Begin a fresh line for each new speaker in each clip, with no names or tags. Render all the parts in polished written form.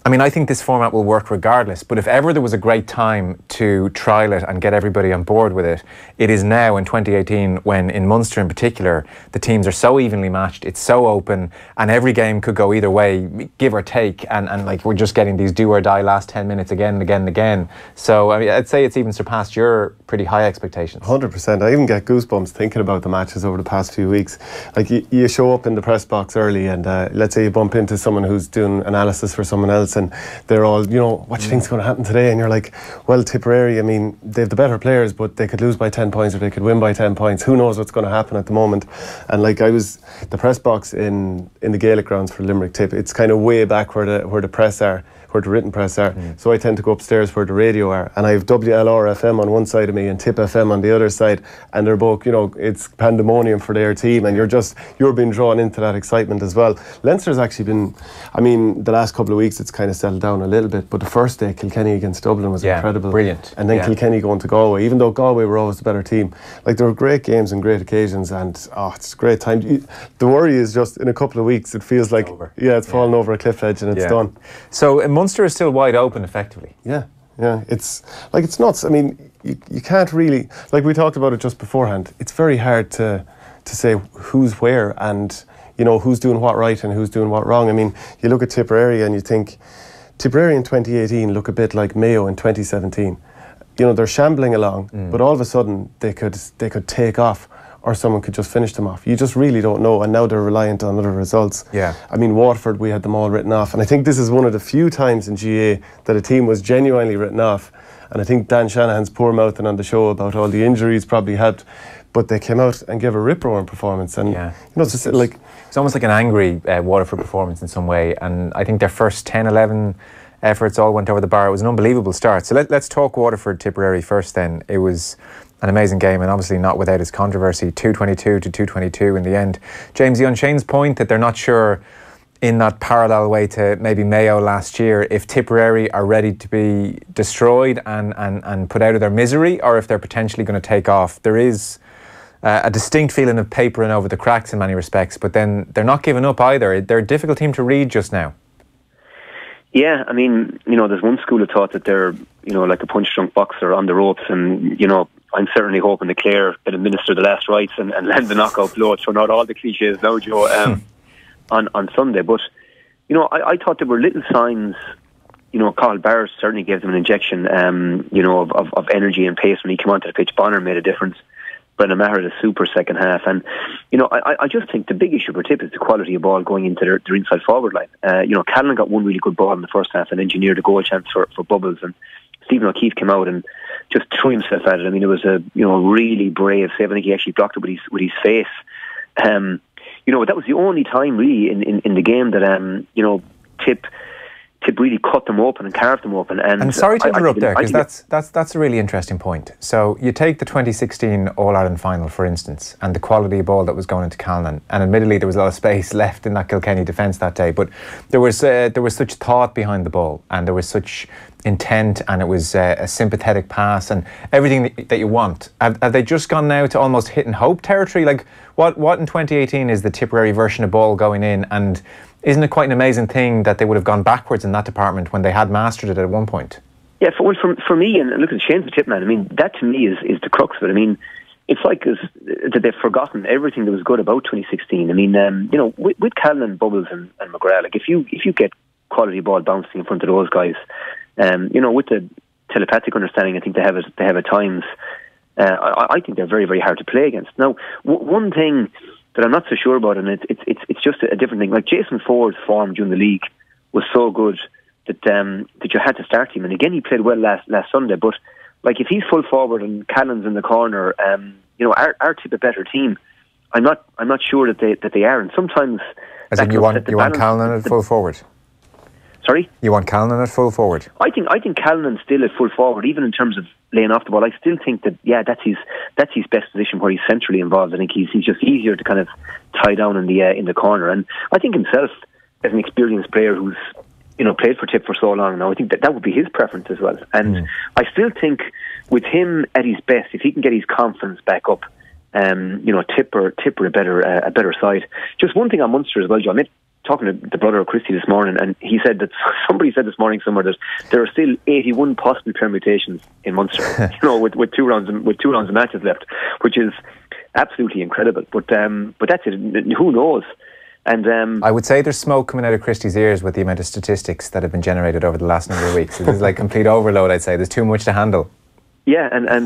I mean, I think this format will work regardless, but if ever there was a great time to trial it and get everybody on board with it, it is now in 2018 when, in Munster in particular, the teams are so evenly matched, it's so open, and every game could go either way, give or take, and like we're just getting these do or die last 10 minutes again and again and again. So I mean, I'd say it's even surpassed your pretty high expectations.
100%. I even get goosebumps thinking about the matches over the past few weeks. Like you show up in the press box early and let's say you bump into someone who's doing analysis for someone else, and they're all, you know, what do you think's going to happen today? And you're like, well, Tipperary, I mean, they have the better players, but they could lose by 10 points or they could win by 10 points. Who knows what's going to happen at the moment? And like the press box in the Gaelic grounds for Limerick Tip, it's kind of way back where the press are, where the written press are. So I tend to go upstairs where the radio are, and I have WLR FM on one side of me and Tip FM on the other side, and they're both, you know, it's pandemonium for their team, and you're being drawn into that excitement as well. Leinster's actually been, I mean, the last couple of weeks it's kind of settled down a little bit, but the first day Kilkenny against Dublin was incredible,
brilliant,
and then Kilkenny going to Galway, even though Galway were always the better team. Like, there were great games and great occasions, and it's a great time. The worry is just in a couple of weeks it feels like it's fallen over a cliff edge and it's done.
So Munster is still wide open effectively.
Yeah, it's nuts. I mean, you can't really, like we talked about it just beforehand, it's very hard to say who's where and, you know, who's doing what right and who's doing what wrong. I mean, you look at Tipperary and you think Tipperary in 2018 look a bit like Mayo in 2017. You know, they're shambling along, but all of a sudden they could take off, or someone could just finish them off. You just really don't know, and now they're reliant on other results. Yeah. I mean, Waterford, we had them all written off, and I think this is one of the few times in GAA that a team was genuinely written off, and I think Dan Shanahan's poor mouthing on the show about all the injuries probably helped, but they came out and gave a rip-roaring performance, and you know, it's just like...
It's almost like an angry Waterford performance in some way, and I think their first 10, 11 efforts all went over the bar. It was an unbelievable start. So let's talk Waterford-Tipperary first then. It was an amazing game, and obviously not without its controversy. 222 to 222 in the end. Jamesie, on Shane's point that they're not sure, in that parallel way to maybe Mayo last year, if Tipperary are ready to be destroyed and put out of their misery, or if they're potentially going to take off. There is a distinct feeling of papering over the cracks in many respects, but then they're not giving up either. They're a difficult team to read just now.
Yeah, I mean, you know, there's one school of thought that they're, you know, like a punch-drunk boxer on the ropes, and, you know, I'm certainly hoping that Clare can administer the last rites and land the knockout blow, thrown out all the cliches now, Joe, on Sunday. But, you know, I thought there were little signs. You know, Carl Barrett certainly gave them an injection, you know, of energy and pace when he came onto the pitch. Bonner made a difference. Brendan Maher had a super second half. And, you know, I just think the big issue for Tip is the quality of ball going into their inside forward line. You know, Callan got one really good ball in the first half and engineered a goal chance for Bubbles. And Stephen O'Keefe came out and just threw himself at it. I mean, it was a, you know, really brave save. I think he actually blocked it with his face. You know, that was the only time really in the game that, you know, Tip really cut them open and carved them open. And
sorry to interrupt there, because that's a really interesting point. So you take the 2016 All-Ireland final, for instance, and the quality of ball that was going into Callan, and admittedly there was a lot of space left in that Kilkenny defence that day, but there was such thought behind the ball, and there was such intent, and it was a sympathetic pass and everything that you want. Have they just gone now to almost hit and hope territory? Like, what in 2018 is the Tipperary version of ball going in, and isn't it quite an amazing thing that they would have gone backwards in that department when they had mastered it at one point? Yeah,
for me, and look at Shane's the tip man, I mean, that to me is the crux of it. I mean, it's like that they've forgotten everything that was good about 2016. I mean, you know, with Callan, Bubbles and McGrath, like if you get quality ball bouncing in front of those guys, you know, with the telepathic understanding I think they have at times, I think they're very, very hard to play against. Now, one thing that I'm not so sure about, and it's just a different thing. Like Jason Ford's form during the league was so good that you had to start him, and again he played well last Sunday. But like if he's full forward and Callan's in the corner, you know, our Tip a better team. I'm not sure that they are, and sometimes.
As in you want Callan at full forward.
Sorry?
You want Callan at full forward?
I think Callan's still at full forward, even in terms of laying off the ball. I still think that that's his best position where he's centrally involved. I think he's just easier to kind of tie down in the corner. And I think himself, as an experienced player who's, you know, played for Tip for so long now, I think that would be his preference as well. And I still think with him at his best, if he can get his confidence back up, you know, Tip are a better side. Just one thing on Munster as well, John. talking to the brother of Christie this morning, and he said that somebody said this morning somewhere that there are still 81 possible permutations in Munster. With two rounds of matches left, which is absolutely incredible. But that's it. Who knows? And
I would say there's smoke coming out of Christie's ears with the amount of statistics that have been generated over the last number of weeks. It is like complete overload. I'd say there's too much to handle.
Yeah, and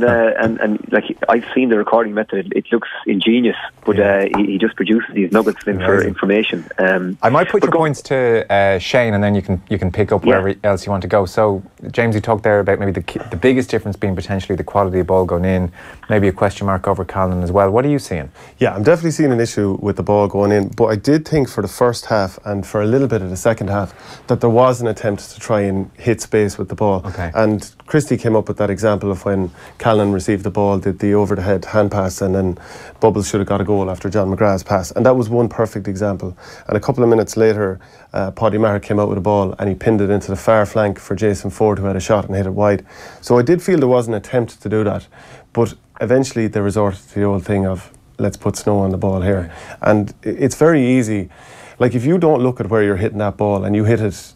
like I've seen the recording method. It looks ingenious, but he just produces these nuggets for information.
I might put your points to Shane, and then you can pick up wherever else you want to go. So, James, you talked there about maybe the biggest difference being potentially the quality of ball going in, maybe a question mark over Callan as well. What are you seeing?
Yeah, I'm definitely seeing an issue with the ball going in, but I did think for the first half and for a little bit of the second half that there was an attempt to try and hit space with the ball.
Okay.
And Christie came up with that example of when Callan received the ball, did the over-the-head hand pass, and then Bubbles should have got a goal after John McGrath's pass. And that was one perfect example. And a couple of minutes later, Paddy Maher came out with a ball and he pinned it into the far flank for Jason Ford, who had a shot and hit it wide. So I did feel there was an attempt to do that. But eventually they resorted to the old thing of, let's put snow on the ball here. And it's very easy. Like, if you don't look at where you're hitting that ball and you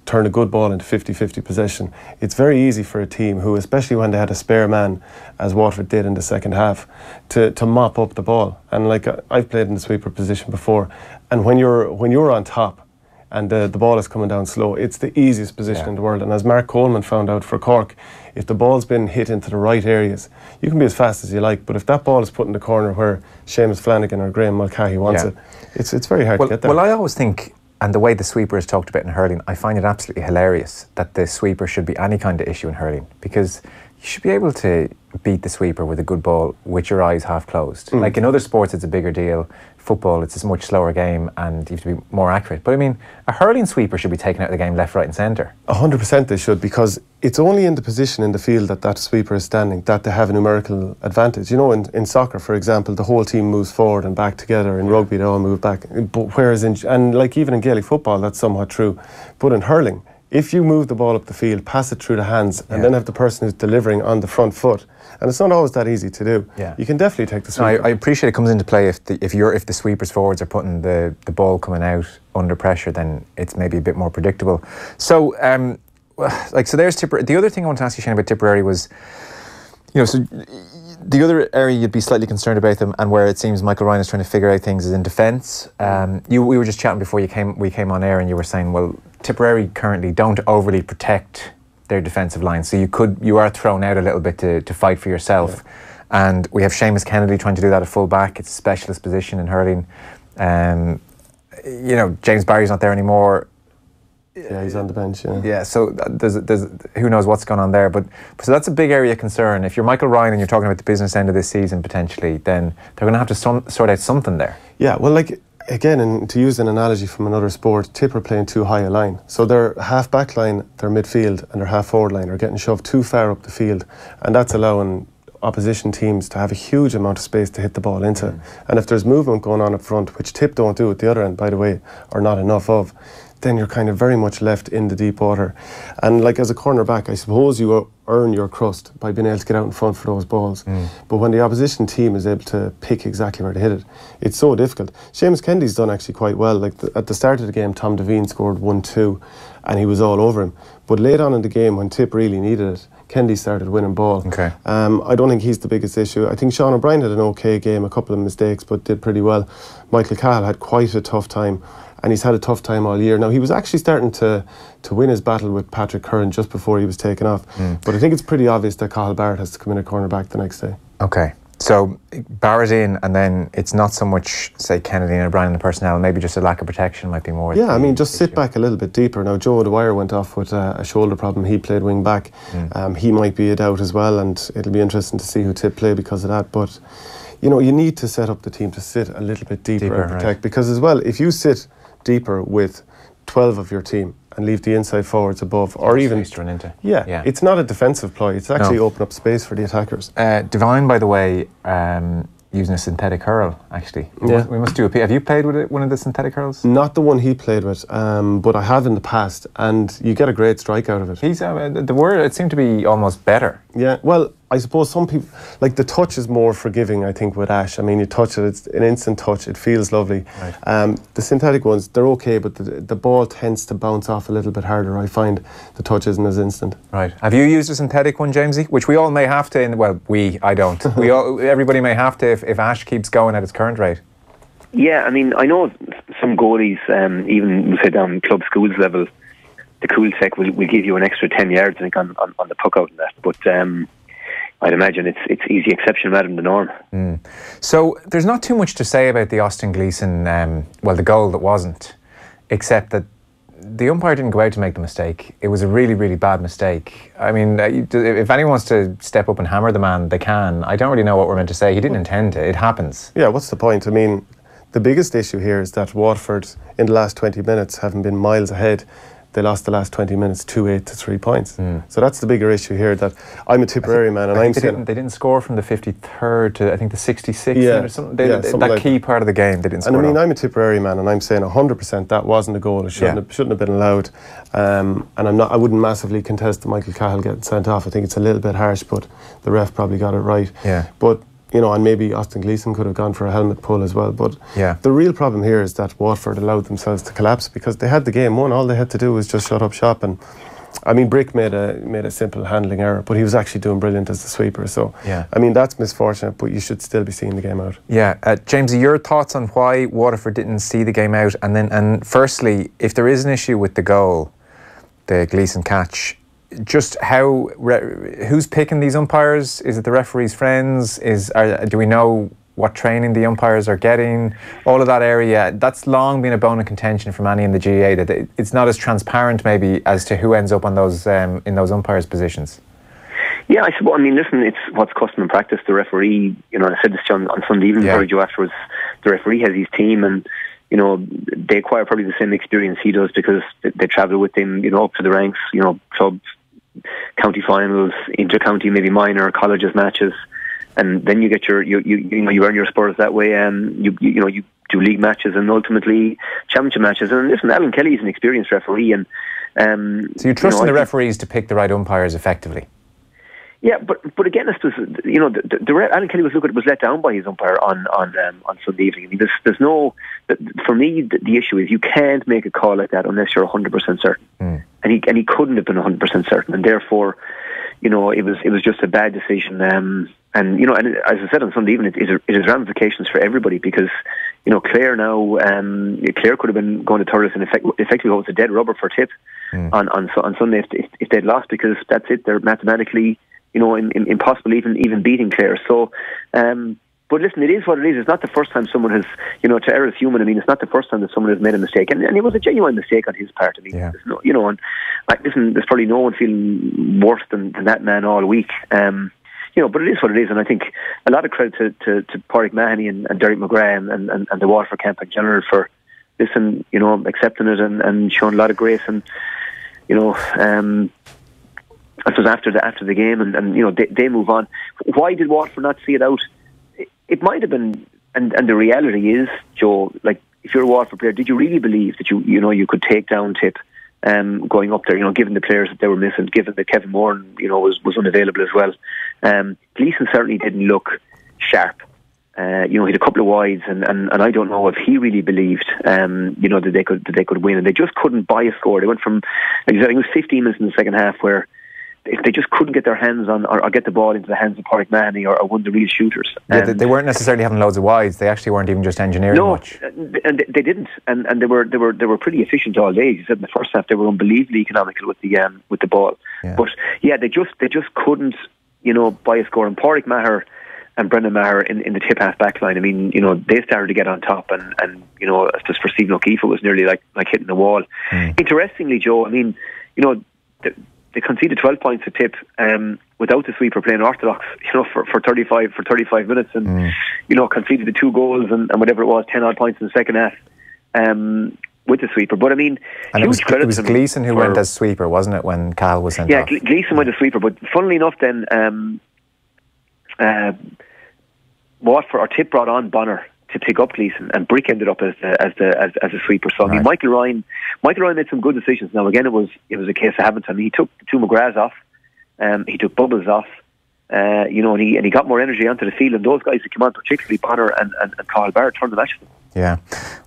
turn a good ball into 50-50 possession, it's very easy for a team who, especially when they had a spare man, as Waterford did in the second half, to mop up the ball. And like, I've played in the sweeper position before, and when you're on top and the ball is coming down slow, it's the easiest position in the world. And as Mark Coleman found out for Cork, if the ball's been hit into the right areas, you can be as fast as you like, but if that ball is put in the corner where Seamus Flanagan or Graham Mulcahy wants it, it's very hard to get there.
Well, I always think, and the way the sweeper is talked about in hurling, I find it absolutely hilarious that the sweeper should be any kind of issue in hurling, because you should be able to beat the sweeper with a good ball with your eyes half closed. Like in other sports, it's a bigger deal. Football, it's a much slower game and you have to be more accurate. But I mean, a hurling sweeper should be taken out of the game left, right and centre.
100% they should, because it's only in the position in the field that sweeper is standing that they have a numerical advantage. You know, in soccer, for example, the whole team moves forward and back together. In rugby, they all move back. But whereas and like even in Gaelic football, that's somewhat true. But in hurling, if you move the ball up the field, pass it through the hands, and then have the person who's delivering on the front foot, and it's not always that easy to do. You can definitely take the sweeper.
No, I appreciate it comes into play if the sweepers forwards are putting the ball coming out under pressure, then it's maybe a bit more predictable. So, so there's Tipperary. The other thing I want to ask you, Shane, about Tipperary was, so the other area you'd be slightly concerned about them, and where it seems Michael Ryan is trying to figure out things, is in defence. We were just chatting before we came on air, and you were saying, well, Tipperary currently don't overly protect their defensive line, so you are thrown out a little bit to fight for yourself. And we have Seamus Kennedy trying to do that at full back. It's a specialist position in hurling. James Barry's not there anymore.
Yeah, he's on the bench.
So there's who knows what's going on there, but so that's a big area of concern. If you're Michael Ryan and you're talking about the business end of this season potentially, then they're going to have to sort out something there. Yeah,
well, like, again, and to use an analogy from another sport, Tip are playing too high a line. So their half-back line, their midfield and their half-forward line are getting shoved too far up the field, and that's allowing opposition teams to have a huge amount of space to hit the ball into. And if there's movement going on up front, which Tip don't do at the other end, by the way, or not enough of, then you're kind of very much left in the deep water. And like, as a cornerback, I suppose you earn your crust by being able to get out in front for those balls. But when the opposition team is able to pick exactly where to hit it, it's so difficult. Seamus Kennedy's done actually quite well. Like, at the start of the game, Tom Devine scored 1-2 and he was all over him. But late on in the game, when Tip really needed it, Kennedy started winning ball. I don't think he's the biggest issue. I think Sean O'Brien had an okay game, a couple of mistakes, but did pretty well. Michael Cahill had quite a tough time, and he's had a tough time all year. Now, he was actually starting to win his battle with Patrick Curran just before he was taken off. But I think it's pretty obvious that Cahill Barrett has to come in at cornerback the next day.
Okay. So Barrett in, and then it's not so much, say, Kennedy and O'Brien in the personnel, maybe just a lack of protection might be more.
Yeah, I mean, just sit back a little bit deeper. Now, Joe Dwyer went off with a shoulder problem. He played wing back. He might be a doubt as well, and it'll be interesting to see who Tip play because of that. But, you need to set up the team to sit a little bit deeper and protect. Because as well, if you sit deeper with 12 of your team and leave the inside forwards above, or even
run into.
It's not a defensive ploy. It's actually open up space for the attackers.
Devine, by the way, using a synthetic hurl, actually. We must do have you played with one of the synthetic hurls?
Not the one he played with, but I have in the past, and you get a great strike out of it.
He's the word, it seemed to be almost better.
Yeah, well, I suppose some people, like the touch is more forgiving, I think, with Ash. I mean, you touch it, it's an instant touch, it feels lovely.
Right.
The synthetic ones, they're okay, but the ball tends to bounce off a little bit harder. I find the touch isn't as instant.
Right. Have you used a synthetic one, Jamesie? Which we all may have to, I don't. Everybody may have to if Ash keeps going at its current rate.
Yeah, I mean, I know some goalies, even say down club schools level, the Cool Tech will give you an extra 10 yards, I think, on the puck out and that. But I'd imagine it's easy exception rather than the norm.
So there's not too much to say about the Austin Gleeson, the goal that wasn't, except that the umpire didn't go out to make the mistake. It was a really, really bad mistake. I mean, if anyone wants to step up and hammer the man, they can. I don't really know what we're meant to say. He didn't intend to. It happens.
Yeah, what's the point? I mean, the biggest issue here is that Waterford, in the last 20 minutes, haven't been miles ahead. They lost the last 20 minutes 2-8 to 3 points. So that's the bigger issue here, that I'm a Tipperary man and
they didn't score from the 53rd to I think the 66th or something. That
like
key part of the game they didn't score.
And I mean, I'm a Tipperary man and I'm saying 100% that wasn't a goal. It shouldn't have been allowed. And I wouldn't massively contest Michael Cahill getting sent off. I think it's a little bit harsh, but the ref probably got it right.
Yeah.
But and maybe Austin Gleeson could have gone for a helmet pull as well. But the real problem here is that Waterford allowed themselves to collapse because they had the game won. All they had to do was just shut up shop. And I mean, Brick made a simple handling error, but he was actually doing brilliant as the sweeper. So I mean, that's misfortunate, but you should still be seeing the game out. Yeah,
Jamesie, your thoughts on why Waterford didn't see the game out, and firstly, if there is an issue with the goal, the Gleeson catch, just who's picking these umpires? Is it the referee's friends? Do we know what training the umpires are getting? All of that area, that's long been a bone of contention from any in the GAA, that it's not as transparent maybe as to who ends up on those in those umpires' positions.
Yeah, I suppose. I mean, listen, it's what's custom and practice. The referee, I said this on Sunday evening, Joe, afterwards. The referee has his team, and they acquire probably the same experience he does because they travel with him, up to the ranks, club, county finals, inter-county, maybe minor, colleges matches, and then you get you earn your spurs that way. You do league matches and ultimately championship matches. And listen, Alan Kelly is an experienced referee, and
so you trust in the referees to pick the right umpires effectively.
Yeah, but again, I suppose, Alan Kelly was let down by his umpire on Sunday evening. I mean, there's no, for me, the issue is you can't make a call like that unless you're 100% certain. And he couldn't have been 100% certain, and therefore, it was just a bad decision. And as I said on Sunday evening, it has ramifications for everybody because Clare now, Clare could have been going to Thurles and effectively was a dead rubber for Tip on Sunday if they'd lost, because that's it. They're mathematically impossible even beating Clare. So, but listen, it is what it is. It's not the first time someone has, to err is human. I mean, it's not the first time that someone has made a mistake, and it was a genuine mistake on his part. I mean, there's no, and listen, there's probably no one feeling worse than that man all week. But it is what it is, and I think a lot of credit to Pádraig Mahoney and Derek McGrath and the Waterford camp in general for listen, accepting it and showing a lot of grace, and I suppose after the game, and they move on. Why did Waterford not see it out? It might have been, and the reality is, Joe, like if you're a Waterford player, did you really believe that you could take down Tip going up there? Given the players that they were missing, given that Kevin Moore was unavailable as well. Gleeson certainly didn't look sharp. He had a couple of wides, and I don't know if he really believed, that they could win, and they just couldn't buy a score. They went from, I think it was 15 minutes in the second half where if they just couldn't get their hands on or get the ball into the hands of Pádraig Mahoney or one of the real shooters.
They weren't necessarily having loads of wides. They actually weren't even just engineering much.
And they didn't. And they were pretty efficient all day. You said in the first half they were unbelievably economical with the ball. Yeah. But they just couldn't buy a score. And Pádraig Maher and Brendan Maher in the Tip half back line, I mean, they started to get on top, and just for Stephen O'Keefe, it was nearly like hitting the wall. Interestingly, Joe, I mean, they conceded 12 points to Tip without the sweeper playing orthodox, for 35 minutes, and conceded the 2 goals and whatever it was, 10 odd points in the second half with the sweeper. But I mean,
and
huge credit.
It was Gleeson who went as sweeper, wasn't it, when Cahill was sent off?
Yeah, Gleeson went as sweeper. But funnily enough, then Watford or Tip brought on Bonner to pick up Gleeson, and Brick ended up as a sweeper. So I mean, Michael Ryan made some good decisions. Now again, it was a case of habit. I mean, he took 2 McGraths off, he took Bubbles off, You know, and he got more energy onto the field, and those guys that came on, particularly Bonner and Carl Barr, turned the match for them.
Yeah.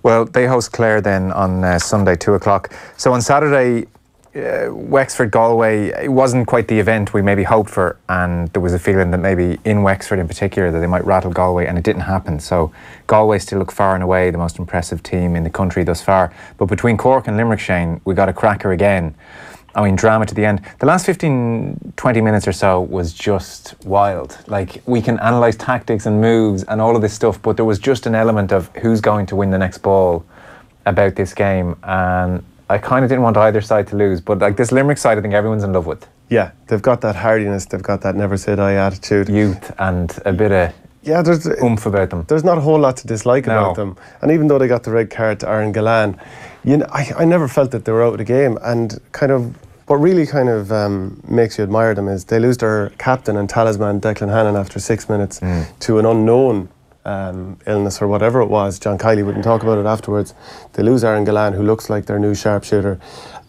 Well, they host Clare then on Sunday, 2 o'clock. So on Saturday, Wexford Galway, it wasn't quite the event we maybe hoped for, and there was a feeling that maybe in Wexford in particular that they might rattle Galway, and it didn't happen. So Galway still look far and away the most impressive team in the country thus far. But between Cork and Limerick, Shane, we got a cracker again. I mean, drama to the end. The last 15, 20 minutes or so was just wild. Like, we can analyse tactics and moves and all of this stuff, but there was just an element of who's going to win the next ball about this game, and I kind of didn't want either side to lose, but like this Limerick side, I think everyone's in love with.
Yeah, they've got that hardiness, they've got that never say die attitude.
Youth and a bit of
there's
oomph about them.
There's not a whole lot to dislike about them. And even though they got the red card to Aaron Gillan, you know, I never felt that they were out of the game. And kind of what really kind of makes you admire them is they lose their captain and talisman Declan Hannon after 6 minutes to an unknown illness or whatever it was. John Kiley wouldn't talk about it afterwards. They lose Aaron Gillan, who looks like their new sharpshooter.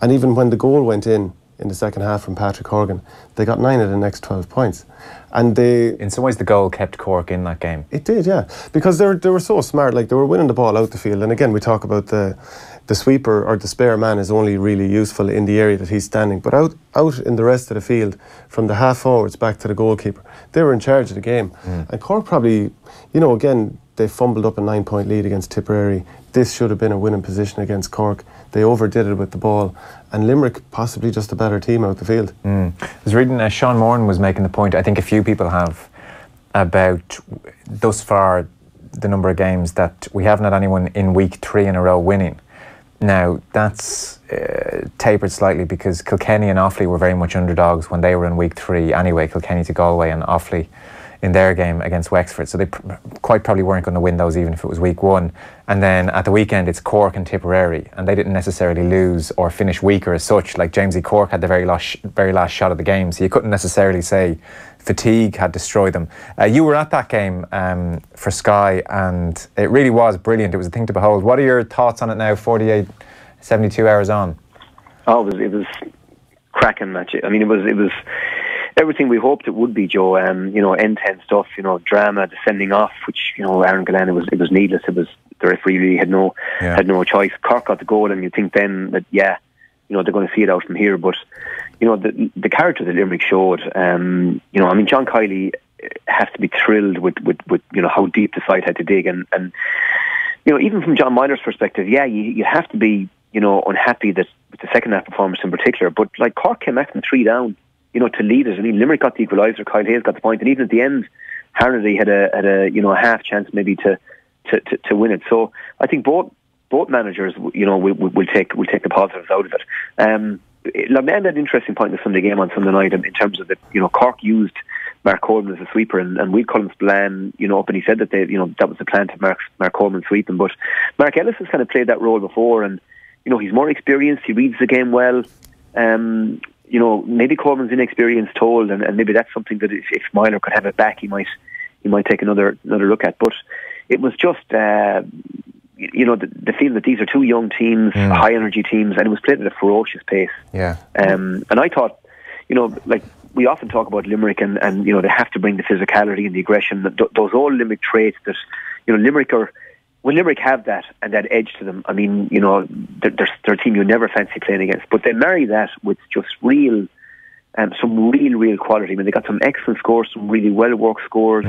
And even when the goal went in the second half from Patrick Horgan, they got 9 of the next 12 points. And they,
in some ways, the goal kept Cork in that game.
It did, yeah, because they were so smart. Like, they were winning the ball out the field. And again, we talk about the sweeper or the spare man is only really useful in the area that he's standing. But out in the rest of the field, from the half forwards back to the goalkeeper, they were in charge of the game. And Cork probably, you know, again, they fumbled up a 9-point lead against Tipperary. This should have been a winning position against Cork. They overdid it with the ball. And Limerick, possibly just a better team out the field. I was reading, Sean Moran was making the point, I think a few people have, about thus far the number of games that we haven't had anyone in week 3 in a row winning. Now, that's tapered slightly because Kilkenny and Offaly were very much underdogs when they were in week 3 anyway, Kilkenny to Galway and Offaly in their game against Wexford. So they quite probably weren't going to win those even if it was week 1. And then at the weekend, it's Cork and Tipperary, and they didn't necessarily lose or finish weaker as such. Like, Jamesie Cork had the very last shot of the game, so you couldn't necessarily say fatigue had destroyed them. You were at that game for Sky, and it really was brilliant. It was a thing to behold. What are your thoughts on it now, 48, 72 hours on?
Oh, it was cracking match. I mean, it was everything we hoped it would be, Joe. You know, end-to-end stuff, you know, drama, the sending off, which, you know, Aaron Gillan, it was needless. It was, the referee really had no choice. Cork got the goal, and you think then that, yeah, you know, they're going to see it out from here. But, you know, the character that Limerick showed, you know, I mean, John Kiley has to be thrilled with you know, how deep the side had to dig. And you know, even from John Myler's perspective, yeah, you have to be, you know, unhappy that with the second half performance in particular. But, like, Cork came back from 3 down, you know, to lead it. I mean, Limerick got the equaliser, Kyle Hayes got the point, and even at the end, Harnedy had a you know, a half chance maybe to win it. So I think both managers, you know, will take the positives out of it. Like, they had an interesting point in the Sunday game on Sunday night in terms of that, you know, Cork used Mark Coleman as a sweeper, and we'd call him Spillane, you know, up, and he said that you know, that was the plan to Mark Coleman sweeping. But Mark Ellis has kind of played that role before, and, you know, he's more experienced, he reads the game well. You know, maybe Coleman's inexperience told, and maybe that's something that if Myler could have it back, he might take another look at. But it was just, you know, the feeling that these are 2 young teams, high energy teams, and it was played at a ferocious pace.
Yeah. And
I thought, you know, like, we often talk about Limerick, and you know, they have to bring the physicality and the aggression, those old Limerick traits that, you know, when Limerick have that and that edge to them, I mean, you know, they're a team you never fancy playing against. But they marry that with just real, some real quality. I mean, they got some excellent scores, some really well-worked scores.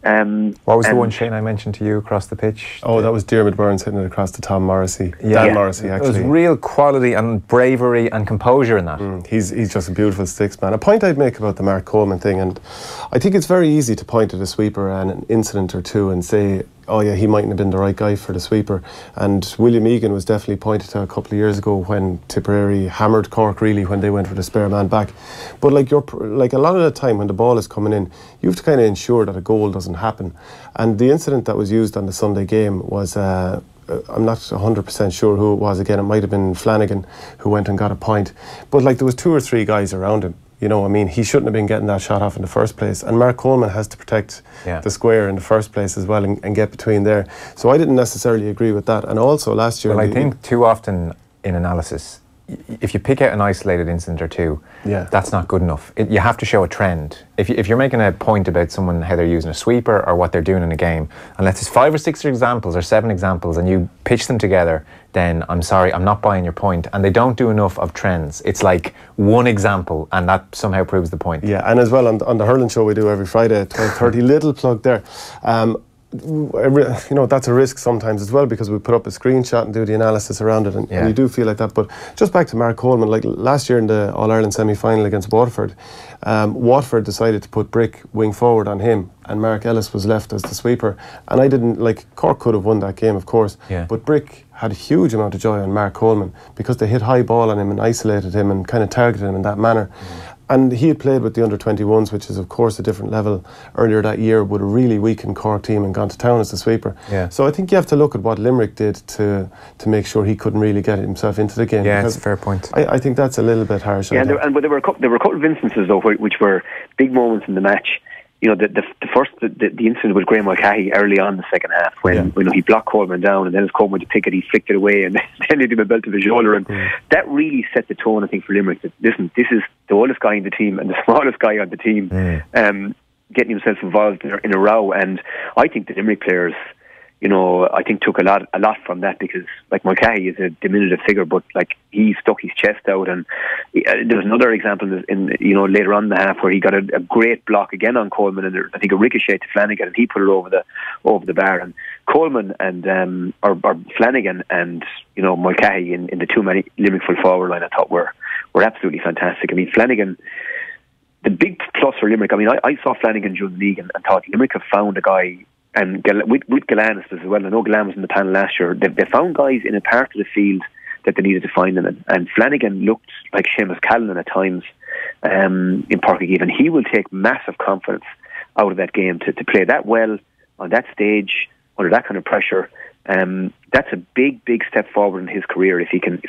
What was the one, Shane, I mentioned to you across the pitch?
Oh, that was Diarmaid Byrnes hitting it across to Tom Morrissey.
Dan
Morrissey, actually.
There was real quality and bravery and composure in that.
He's just a beautiful sticks man. A point I'd make about the Mark Coleman thing, and I think it's very easy to point at a sweeper and an incident or two and say, oh yeah, he mightn't have been the right guy for the sweeper. And William Egan was definitely pointed to a couple of years ago when Tipperary hammered Cork, really, when they went for the spare man back. But like a lot of the time when the ball is coming in, you have to kind of ensure that a goal doesn't happen. And the incident that was used on the Sunday game was, I'm not 100% sure who it was. Again, it might have been Flanagan who went and got a point. But like, there was 2 or 3 guys around him. You know, I mean, he shouldn't have been getting that shot off in the first place. And Mark Coleman has to protect the square in the first place as well and get between there. So I didn't necessarily agree with that. And also last year...
Well, I think too often in analysis, if you pick out an isolated incident or two,
Yeah.
that's not good enough. You have to show a trend. If you're making a point about someone, how they're using a sweeper or what they're doing in a game, unless there's 5 or 6 examples or 7 examples and you pitch them together, then I'm sorry, I'm not buying your point. And they don't do enough of trends. It's like one example and that somehow proves the point.
Yeah, and as well on the hurling show we do every Friday at 12:30, little plug there. That's a risk sometimes as well, because we put up a screenshot and do the analysis around it, and you do feel like that. But just back to Mark Coleman, like last year in the All-Ireland semi-final against Waterford, Waterford decided to put Brick wing forward on him, and Mark Ellis was left as the sweeper. And I didn't, like, Cork could have won that game, of course, but Brick had a huge amount of joy on Mark Coleman because they hit high ball on him and isolated him and kind of targeted him in that manner. And he had played with the under-21s, which is of course a different level, earlier that year with a really weakened Cork team and gone to town as the sweeper. So I think you have to look at what Limerick did to make sure he couldn't really get himself into the game.
Yeah, that's a fair point.
I think that's a little bit harsh.
Yeah, there were a couple of instances though which were big moments in the match. You know, the incident with Graham Mulcahy early on in the second half when he blocked Coleman down, and then as Coleman to pick it, he flicked it away and then hit him a belt to the shoulder, and that really set the tone, I think, for Limerick. That, listen, this is the oldest guy in the team and the smallest guy on the team getting himself involved in a row, and I think the Limerick players, you know, I think took a lot from that, because like Mulcahy is a diminutive figure, but like he stuck his chest out, and there was another example in later on in the half where he got a great block again on Coleman, and I think a ricochet to Flanagan, and he put it over the bar. And Coleman and or Flanagan and Mulcahy in the two Limerick full forward line, I thought were absolutely fantastic. I mean, Flanagan. The big plus for Limerick, I mean, I saw Flanagan during the league and thought Limerick have found a guy. And with Galan as well, I know Galan was in the panel last year, they found guys in a part of the field that they needed to find them in. And Flanagan looked like Seamus Callan at times in Páirc Uí Chaoimh, and he will take massive confidence out of that game to play that well on that stage under that kind of pressure. That's a big step forward in his career if he can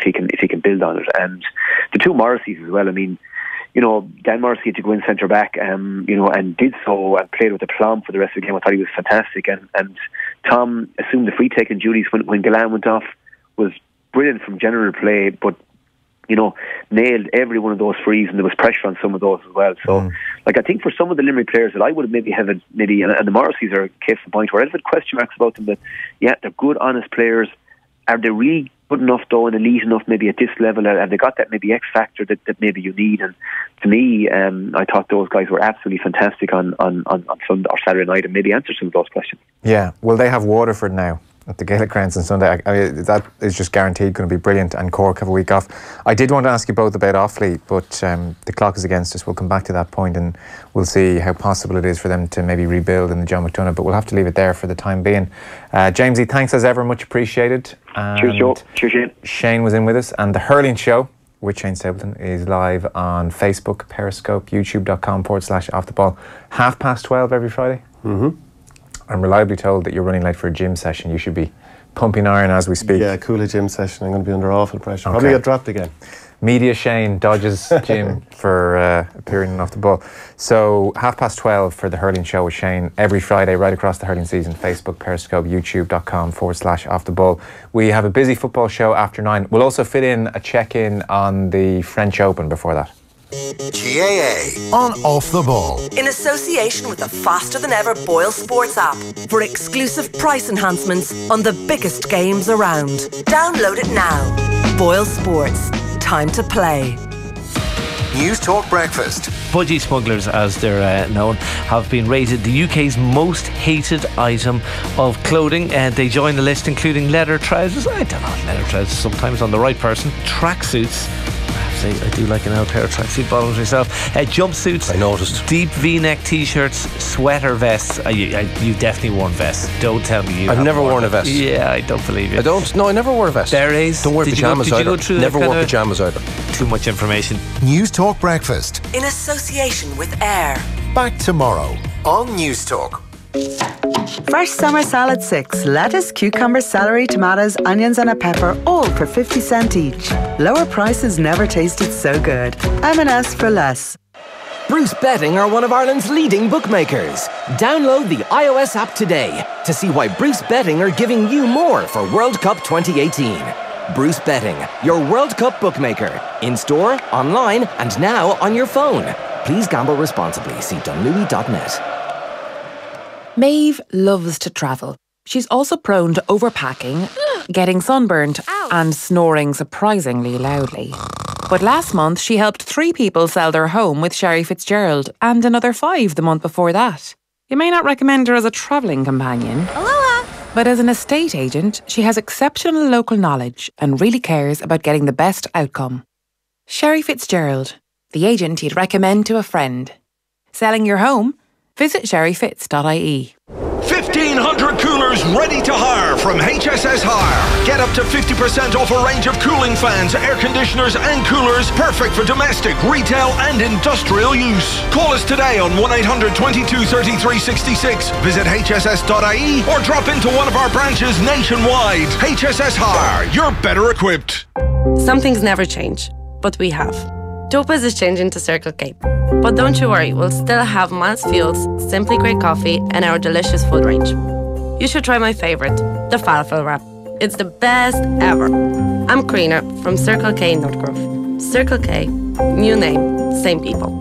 build on it. And the two Morrisseys as well. I mean, Dan Morrissey had to go in centre back, and did so and played with aplomb for the rest of the game. I thought he was fantastic, and Tom assumed the free taking duties when Galan went off, was brilliant from general play, but nailed every one of those frees, and there was pressure on some of those as well. So, I think for some of the Limerick players that I would have and the Morrisseys are a case in point where I've had question marks about them, that they're good, honest players. Are they really good enough though and elite enough maybe at this level? Have they got that maybe X factor that maybe you need? And to me, I thought those guys were absolutely fantastic on Sunday or Saturday night, and maybe answer some of those questions. Yeah,
well, they have Waterford now at the Gaelic Grounds on Sunday. I mean, that is just guaranteed going to be brilliant, and Cork have a week off. I did want to ask you both about Offaly, but the clock is against us. We'll come back to that point and we'll see how possible it is for them to maybe rebuild in the John McDonagh, but we'll have to leave it there for the time being. Jamesie, thanks as ever, much appreciated.
Cheers, Joe. Cheers, Shane.
Shane was in with us, and the Hurling Show with Shane Stapleton is live on Facebook, Periscope, youtube.com/offtheball, 12:30 every Friday. I'm reliably told that you're running late for a gym session. You should be pumping iron as we speak.
Yeah, cool gym session. I'm going to be under awful pressure. Probably get dropped again.
Media Shane dodges gym for appearing off the ball. So 12:30 for the Hurling Show with Shane every Friday right across the hurling season. Facebook, Periscope, youtube.com/offtheball. We have a busy football show after 9. We'll also fit in a check-in on the French Open before that.
GAA on Off the Ball,
in association with the faster than ever Boyle Sports app for exclusive price enhancements on the biggest games around. Download it now. Boyle Sports, time to play.
News Talk Breakfast.
Budgie smugglers, as they're known, have been rated the UK's most hated item of clothing. They join the list, including leather trousers. I don't know, leather trousers sometimes on the right person. Tracksuits. I do like an old pair of tracksuit bottoms myself. Jumpsuits.
I noticed.
Deep V-neck t-shirts, sweater vests. You definitely worn vests. Don't tell me you
I've never worn a vest.
Yeah, I don't believe you.
I don't. No, I never wore a vest.
Berets.
Don't wear pajamas either. Never wore pajamas either.
Too much information.
News Talk Breakfast
in association with Air.
Back tomorrow on News Talk.
Fresh summer salad 6. Lettuce, cucumber, celery, tomatoes, onions and a pepper, all for 50 cents each. Lower prices never tasted so good. M&S for less.
Bruce Betting are one of Ireland's leading bookmakers. Download the iOS app today to see why Bruce Betting are giving you more for World Cup 2018. Bruce Betting, your World Cup bookmaker. In store, online, and now on your phone. Please gamble responsibly. See dunlewy.net.
Maeve loves to travel. She's also prone to overpacking, getting sunburnt, and snoring surprisingly loudly. But last month, she helped 3 people sell their home with Sherry Fitzgerald, and another 5 the month before that. You may not recommend her as a travelling companion.
Aloha!
But as an estate agent, she has exceptional local knowledge and really cares about getting the best outcome. Sherry Fitzgerald, the agent you'd recommend to a friend. Selling your home? Visit sherryfitz.ie.
1,500 coolers ready to hire from HSS Hire. Get up to 50% off a range of cooling fans, air conditioners and coolers, perfect for domestic, retail and industrial use. Call us today on 1-800 22 33 66. Visit hss.ie or drop into one of our branches nationwide. HSS Hire, you're better equipped.
Some things never change, but we have. Topaz is changing to Circle K. But don't you worry, we'll still have Miles Fuels, Simply Great Coffee and our delicious food range. You should try my favourite, the falafel wrap. It's the best ever. I'm Karina from Circle K in Nutgrove. Circle K, new name, same people.